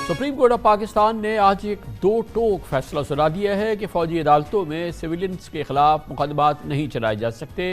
Supreme court of Pakistan ने आज एक दो टोक फैसला सुना दिया है कि फौजी अदालतों में सिविलियंस के खिलाफ मुकदमात नहीं चलाए जा सकते।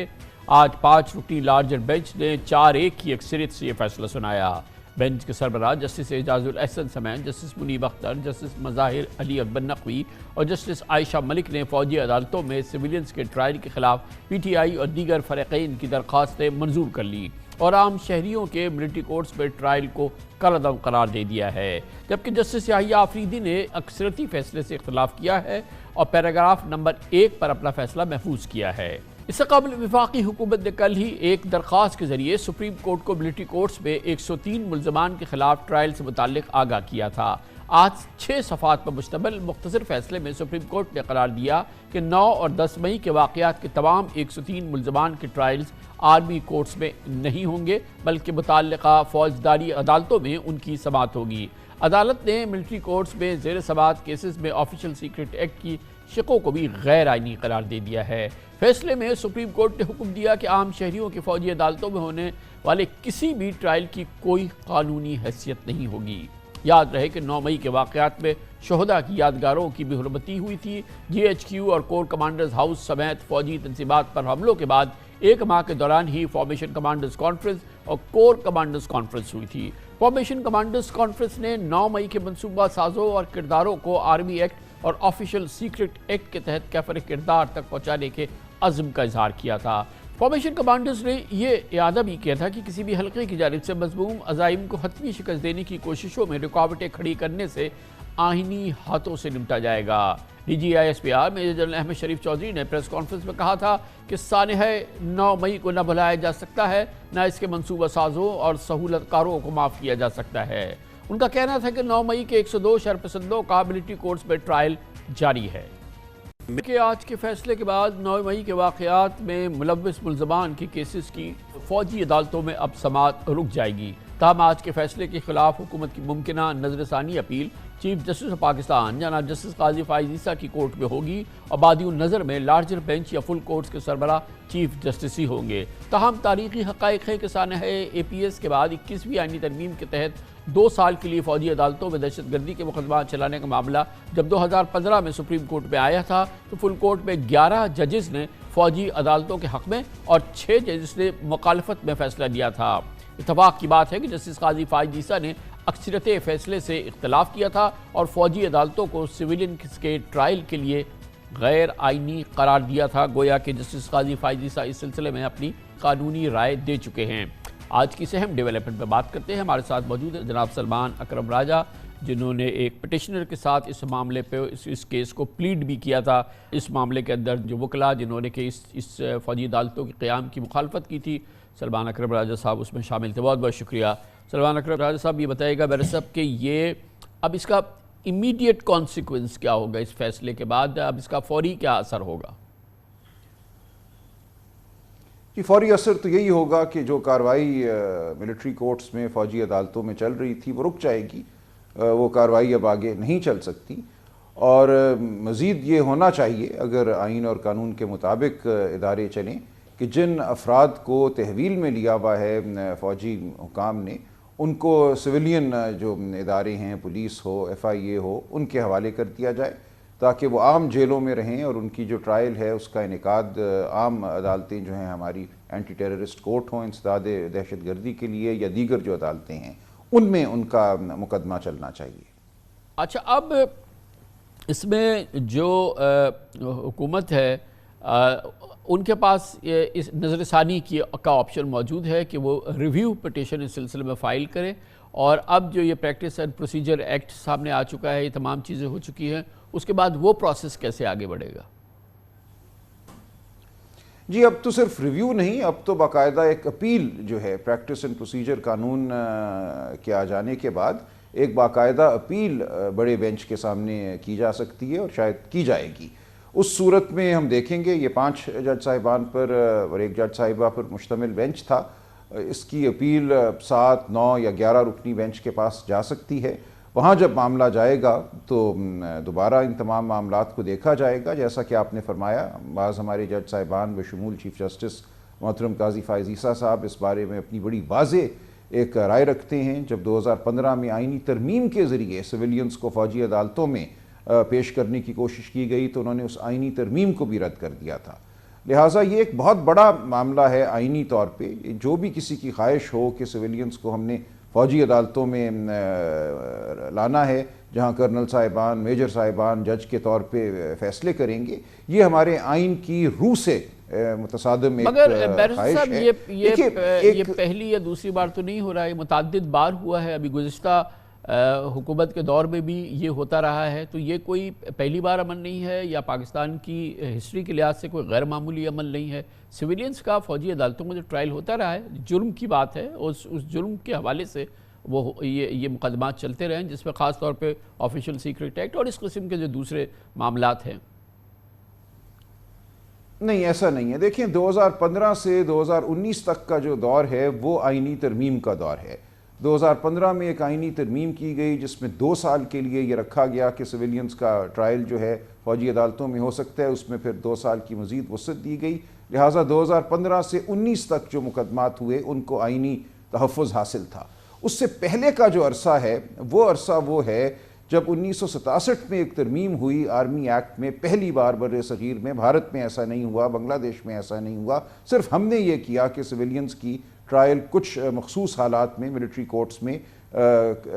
आज 5 रुकनी लार्जर बेंच ने 4-1 की अक्सरियत से यह फैसला सुनाया। बेंच के सरबराह जस्टिस एजाजुल अहसन समेत जस्टिस मुनीब अख्तर, जस्टिस मज़ाहिर अली अकबर नकवी और जस्टिस आयशा मलिक ने फौजी अदालतों में सिविलियंस के ट्रायल के खिलाफ PTI और दीगर फ़रीक़ैन की दरख्वास्तें मंजूर कर ली और आम शहरियों के मिलिट्री कोर्ट्स में ट्रायल को कलअदम करार दे दिया है। जबकि जस्टिस याहिया आफरीदी ने अक्सरती फैसले से इख्तिलाफ किया है और पैराग्राफ नंबर 1 पर अपना फैसला महफूज किया है। इससे कबल वफाकी हुकूमत ने कल ही एक दरख्वास्त के जरिए सुप्रीम कोर्ट को मिलिट्री कोर्ट्स में 103 मुल्ज़मान के खिलाफ ट्रायल से मुताल्लिक़ आगाह किया था। आज 6 सफ़ात पर मुश्तमिल मुख्तसर फैसले में सुप्रीम कोर्ट ने करार दिया कि 9 और 10 मई के वाक़यात के तमाम 103 मुल्ज़मान के ट्रायल्स आर्मी कोर्ट्स में नहीं होंगे, बल्कि मुताल्लिक़ा फौजदारी अदालतों में उनकी समाअत होगी। अदालत ने मिलिट्री कोर्ट्स में ज़ेर समाअत केसेस में ऑफिशियल सीक्रेट एक्ट की शिकों को भी गैर आइनी करार दे दिया है। फैसले में सुप्रीम कोर्ट ने हुक्म दिया कि आम शहरियों की फौजी अदालतों में होने वाले किसी भी ट्रायल की कोई कानूनी हैसियत नहीं होगी। याद रहे कि 9 मई के वाक़यात में शहदा की यादगारों की भी हुरमती हुई थी। GHQ और कोर कमांडर्स हाउस समेत फौजी तंसीबात पर हमलों के बाद 1 माह के दौरान ही फॉर्मेशन कमांडर्स कॉन्फ्रेंस और कोर कमांडर्स कॉन्फ्रेंस हुई थी। फॉर्मेशन कमांडर्स कॉन्फ्रेंस ने 9 मई के मनसूबा साजों और किरदारों को आर्मी एक्ट और ऑफिशियल सीक्रेट एक्ट के तहत कैफर किरदार तक पहुँचाने के अज़्म का इजहार किया था। फॉर्मेशन कमांडर्स ने यह इरादा भी किया था कि किसी भी हल्के की जानिब से मज़मूम अज़ाइम को हतमी शिकस्त देने की कोशिशों में रुकावटें खड़ी करने से आइनी हाथों से निपटा जाएगा। DGISPR मेजर जनरल अहमद शरीफ चौधरी ने प्रेस कॉन्फ्रेंस में कहा था कि सानह 9 मई को न भुलाया जा सकता है, न इसके मनसूबा साजों और सहूलतकारों को माफ़ किया जा सकता है। उनका कहना था कि 9 मई के 102 शरपसंदों का मिलिट्री कोर्ट्स में ट्रायल जारी है। कि आज के फैसले के बाद 9 मई के वाक़यात में मुलव्वस मुल्ज़मान के केसेस की फ़ौजी अदालतों में अब समाअत रुक जाएगी। ताहम आज के फैसले के खिलाफ हुकूमत की मुमकिना नज़रसानी appeal chief justice of Pakistan जनाब जस्टिस काजी फ़ाइज़ ईसा की कोर्ट में होगी और बादी नज़र में लार्जर बेंच या फुल कोर्ट्स के सरबराह चीफ जस्टिस ही होंगे। ताहम तारीख़ी हक़ाइक़ है कि सानह APS के बाद 21वीं आईनी तरमीम के तहत 2 साल के लिए फौजी अदालतों में दहशत गर्दी के मुकदमा चलाने का मामला जब 2015 में सुप्रीम कोर्ट में आया था तो फुल कोर्ट में 11 जजेस ने फौजी अदालतों के हक़ में और 6 जजेस ने मुखालफत में फ़ैसला दिया था। इत्तफाक की बात है कि जस्टिस काजी फ़ाइज़ ईसा ने अक्सरियत फ़ैसले से इख्तिलाफ किया था और फौजी अदालतों को सिविलियन के ट्रायल के लिए गैर आइनी करार दिया था। गोया कि जस्टिस काजी फ़ाइज़ ईसा इस सिलसिले में अपनी कानूनी राय दे चुके हैं। आज की अहम डेवलपमेंट पर बात करते हैं। हमारे साथ मौजूद है जनाब सलमान अकरम राजा, जिन्होंने एक पिटिशनर के साथ इस मामले पे इस केस को प्लीड भी किया था। इस मामले के अंदर जो वकला जिन्होंने कि इस फौजी अदालतों के क़याम की मुखालफत की थी, सलमान अकरम राजा साहब उसमें शामिल थे। बहुत बहुत शुक्रिया। सलमान अकरम राजा साहब, ये बताइएगा मेरे साहब कि ये अब इसका इमीडिएट कॉन्सिक्वेंस क्या होगा इस फैसले के बाद, अब इसका फौरी क्या असर होगा? कि फौरी असर तो यही होगा कि जो कार्रवाई मिलिट्री कोर्ट्स में फ़ौजी अदालतों में चल रही थी वो रुक जाएगी। वो कार्रवाई अब आगे नहीं चल सकती और मज़ीद ये होना चाहिए, अगर आइन और कानून के मुताबिक इदारे चलें, कि जिन अफराद को तहवील में लिया हुआ है फ़ौजी हुकाम ने, उनको सिविलियन जो इदारे हैं, पुलिस हो, FIA हो, उनके हवाले कर दिया जाए ताकि वो आम जेलों में रहें और उनकी जो ट्रायल है उसका इनेकाद आम अदालतें जो हैं हमारी एंटी टेररिस्ट कोर्ट हों इंसदाद दहशत गर्दी के लिए या दीगर जो अदालतें हैं उनमें उनका मुकदमा चलना चाहिए। अच्छा, अब इसमें जो हुकूमत है उनके पास इस नज़रसानी का ऑप्शन मौजूद है कि वो रिव्यू पिटिशन इस सिलसिले में फ़ाइल करें और अब जो ये प्रैक्टिस एंड प्रोसीजर एक्ट सामने आ चुका है, ये तमाम चीज़ें हो चुकी हैं, उसके बाद वो प्रोसेस कैसे आगे बढ़ेगा? जी, अब तो सिर्फ रिव्यू नहीं, अब तो बाकायदा एक अपील जो है प्रैक्टिस एंड प्रोसीजर कानून के आ जाने के बाद एक बाकायदा अपील बड़े बेंच के सामने की जा सकती है और शायद की जाएगी। उस सूरत में हम देखेंगे ये 5 जज साहिबान पर और 1 जज साहिबा पर मुश्तमिल बेंच था। इसकी अपील 7, 9 या 11 रुकनी बेंच के पास जा सकती है। वहाँ जब मामला जाएगा तो दोबारा इन तमाम मामलात को देखा जाएगा। जैसा कि आपने फरमाया, बाज़ हमारे जज साहिबान बशमूल चीफ जस्टिस मोहतरम काजी फ़ाइज़ ईसा साहब इस बारे में अपनी बड़ी वाज़ेह ایک رائے رکھتے ہیں. جب 2015 میں آئینی ترمیم کے ذریعے سویلینز کو فوجی عدالتوں میں پیش کرنے کی کوشش کی گئی تو انہوں نے اس آئینی ترمیم کو بھی رد کر دیا تھا. لہٰذا یہ ایک بہت بڑا معاملہ ہے آئینی طور پہ. جو بھی کسی کی خواہش ہو کہ سویلینز کو ہم نے فوجی عدالتوں میں لانا ہے جہاں کرنل صاحبان، میجر صاحبان جج کے طور پہ فیصلے کریں گے، یہ ہمارے آئین کی روح سے متصادم ایک مگر بیرسٹر خواہش صاحب ہے. یہ پہلی یا دوسری بار تو نہیں ہو رہا ہے، متعدد بار ہوا ہے. ابھی گزشتہ حکومت کے دور میں بھی یہ ہوتا رہا ہے، تو یہ کوئی پہلی بار عمل نہیں ہے یا پاکستان کی ہسٹری کے لحاظ سے کوئی غیر معمولی عمل نہیں ہے. سویلینز کا فوجی عدالتوں میں جو ٹرائل ہوتا رہا ہے، جرم کی بات ہے، اس جرم کے حوالے سے وہ یہ مقدمات چلتے رہے ہیں، جس میں خاص طور پہ آفیشل سیکرٹ ایکٹ اور اس قسم کے جو دوسرے معاملات ہیں. نہیں، ایسا نہیں ہے. دیکھیں 2015 سے 2019 تک کا جو دور ہے وہ آئینی ترمیم کا دور ہے. 2015 میں ایک آئینی ترمیم کی گئی جس میں 2 سال کے لیے یہ رکھا گیا کہ سویلینز کا ٹرائل جو ہے فوجی عدالتوں میں ہو سکتا ہے. اس میں پھر 2 سال کی مزید وسعت دی گئی. لہٰذا 2015 سے 19 تک جو مقدمات ہوئے ان کو آئینی تحفظ حاصل تھا. اس سے پہلے کا جو عرصہ ہے وہ عرصہ وہ ہے جب 1967 میں ایک ترمیم ہوئی آرمی ایکٹ میں. پہلی بار بر صغیر میں، بھارت میں ایسا نہیں ہوا، بنگلہ دیش میں ایسا نہیں ہوا. صرف ہم نے یہ کیا کہ سویلینز کی ٹرائل کچھ مخصوص حالات میں ملٹری کورٹس میں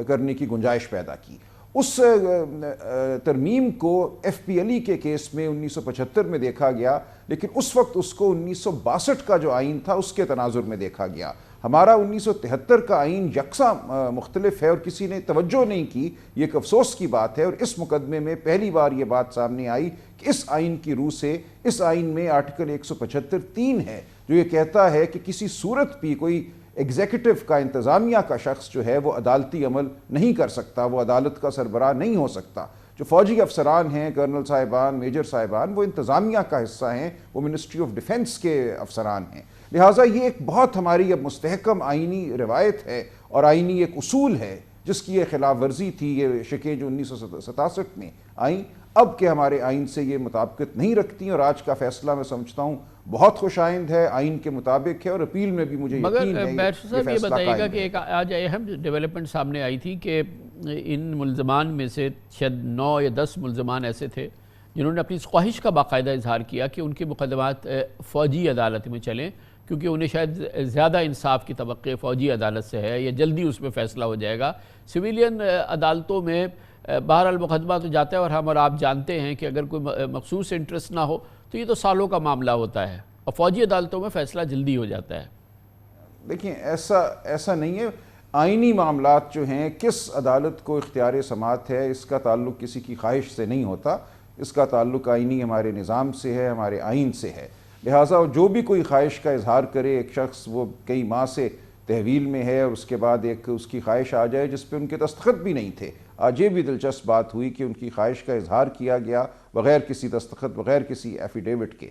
کرنے کی گنجائش پیدا کی. اس ترمیم کو ایف پی ایل ای کے کیس میں 1975 میں دیکھا گیا، لیکن اس وقت اس کو 1962 کا جو آئین تھا اس کے تناظر میں دیکھا گیا. ہمارا 1973 کا آئین یکساں مختلف ہے اور کسی نے توجہ نہیں کی. یہ ایک افسوس کی بات ہے. اور اس مقدمے میں پہلی بار یہ بات سامنے آئی کہ اس آئین کی روح سے، اس آئین میں آرٹیکل 175(3) ہے جو یہ کہتا ہے کہ کسی صورت بھی کوئی ایگزیکٹو کا، انتظامیہ کا شخص جو ہے وہ عدالتی عمل نہیں کر سکتا، وہ عدالت کا سربراہ نہیں ہو سکتا. جو فوجی افسران ہیں، کرنل صاحبان، میجر صاحبان، وہ انتظامیہ کا حصہ ہیں، وہ منسٹری آف ڈیفنس کے افسران ہیں. لہٰذا یہ ایک بہت ہماری اب مستحکم آئینی روایت ہے اور آئینی ایک اصول ہے جس کی یہ خلاف ورزی تھی. یہ شکیں جو 1967 میں آئیں اب کے ہمارے آئین سے یہ مطابقت نہیں رکھتی، اور آج کا فیصلہ میں سمجھتا ہوں بہت خوش آئند ہے، آئین کے مطابق ہے، اور اپیل میں بھی مجھے یقین ہے مگر صاحب یہ بتائیے گا کہ ایک آج اہم ڈیولپمنٹ سامنے آئی تھی کہ ان ملزمان میں سے شاید 9 یا 10 ملزمان ایسے تھے جنہوں نے اپنی اس خواہش کا باقاعدہ اظہار کیا کہ ان کے مقدمات فوجی عدالت میں چلیں، کیونکہ انہیں شاید زیادہ انصاف کی توقع فوجی عدالت سے ہے یا جلدی اس میں فیصلہ ہو جائے گا. سویلین عدالتوں میں بہرحال مقدمہ تو جاتا ہے، اور ہم اور آپ جانتے ہیں کہ اگر کوئی مخصوص انٹرسٹ نہ ہو تو یہ تو سالوں کا معاملہ ہوتا ہے، اور فوجی عدالتوں میں فیصلہ جلدی ہو جاتا ہے. دیکھیں ایسا نہیں ہے. آئینی معاملات جو ہیں کس عدالت کو اختیار سماعت ہے اس کا تعلق کسی کی خواہش سے نہیں ہوتا. اس کا تعلق آئینی ہمارے نظام سے ہے، ہمارے آئین سے ہے. لہٰذا جو بھی کوئی خواہش کا اظہار کرے، ایک شخص وہ کئی ماہ سے تحویل میں ہے اور اس کے بعد ایک اس کی خواہش آ جائے جس پہ ان کے دستخط بھی نہیں تھے. آج یہ بھی دلچسپ بات ہوئی کہ ان کی خواہش کا اظہار کیا گیا بغیر کسی دستخط، بغیر کسی ایفیڈیوٹ کے.